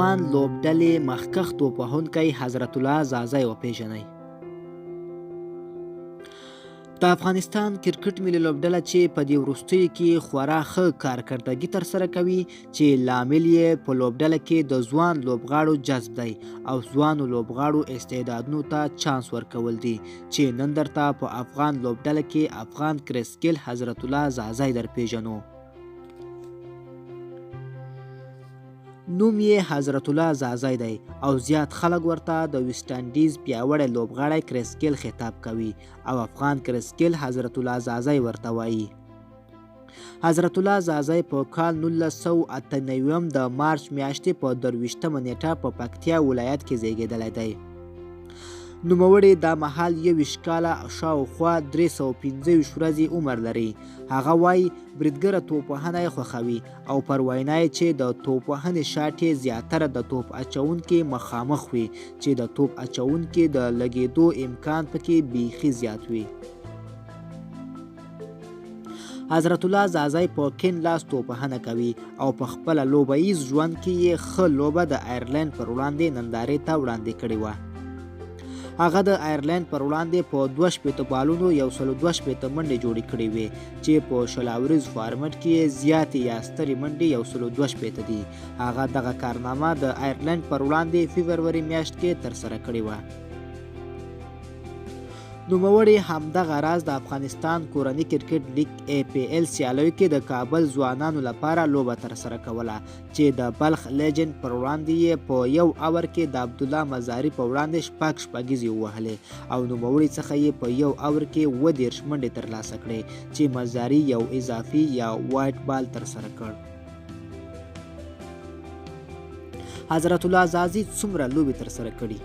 افغان لوبډلې مخکښ توپوهونکی حضرت الله ځاځی وپیژنئ. د افغانستان کرکټ ملي لوبډله چې په دې وروستیو کې خورا ښه کارکردګي ترسره کوي چې لامل یې په لوبډله کې د ځوان لوبغاړو جذب دی او ځوانو لوبغاړو استعدادونو ته چانس ورکول دي چې نن درته په افغان لوبډله کې افغان کرسکل حضرت الله ځاځی در پیژنو. نوم یې حضرت الله ځاځی دی او زیات خلک ورته د ویسټ انډیز پیاوړی لوبغاړی کرسکل خطاب کوي او افغان کرسکل حضرت الله ځاځی ورته وایي. حضرت الله ځاځی په کال 1998 د مارچ میاشتې په 23مه نیټه په پکتیا ولایت کې زیږېدلی دی. نوموړی دا مهال 21 کاله شاوخوا 325 ورځې عمر لري. هغه وایي بریدګره توپوهنه یې خوښوي او پر وینا یې چې د توپوهنې شاټ یې زیاتره د توپ اچوونکي مخامخ وي چې د توپ اچوونکي د لګېدو امکان پکې بیخي زیات وي. حضرت الله ځاځی په کیڼ لاس توپوهنه کوي او په خپله لوبهیز ژوند کې یې ښه لوبه د آیرلینډ پر وړاندې نندارې ته وړاندې کړې وه. هغه د آیرلینډ پر وړاندې په 62 بالونو 162 منډې جوړې کړې وې چې په 20 اوریز فارمټ کې یې زیاتې یا سترې منډې 162 دي. هغه دغه کارنامه د آیرلینډ پر وړاندې فبروري میاشت کې ترسره کړې وه. نوموړي همدغه راز د افغانستان کورني کرکټ لیګ APL سیالیو کې د کابل ځوانانو لپاره لوبه ترسره کوله چې د بلخ لیجند پر وړاندې یې په 1 اور کې د عبدالله مزاري په وړاندې شپږیزې ووهلې او نوموړي څخه یې په 1 اور کې 30 منډې ترلاسه کړې چې مزاري یو اضافي یا وایټ بال ترسره کړ. حضرت الله ځاځی څومره لوبې ترسره کړي؟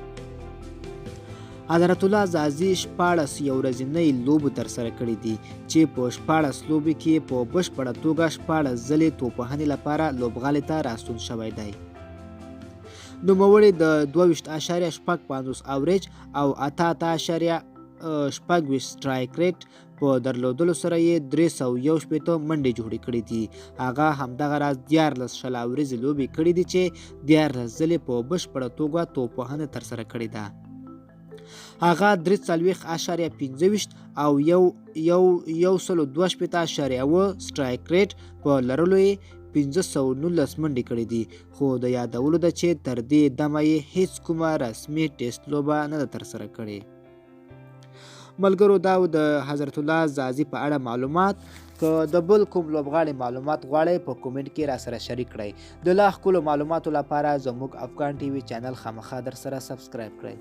حضرت الله ځاځی 14 یو ورځنۍ لوبو ترسره کړي دي چې په 14 لوبو کې په بشپړه توګه 14 ځلې توپوهنې لپاره لوبغالي ته راستون شوی دی. نوموړي د 22.55 اوریج او 88.26 سټرایک ریټ په درلودلو سره یې 361 منډې جوړې کړې دي. هغه همدغه راز 14 شل اوریزې لوبې کړې دي چې 14 ځلې په بشپړه توګه توپوهنه ترسره کړې ده. هغه 43.25 او 122.7 سټرایک ریټ په لرلو یې 519 منډې کړې دي خو د یادولو ده چې تر دې دمه یې هیڅ کومه رسمي ټیسټ لوبه نه ده ترسره کړې. ملګرو دا د حضرت الله ځاځی په اړه معلومات. که د بل کوم لوبغاړي معلومات غواړئ په کومنټ کې را سره شریک کړئ. د لا ښکلو معلوماتو لپاره زموږ افغان ټي وي چینل خامخا در سره سبسکرایب کړئ.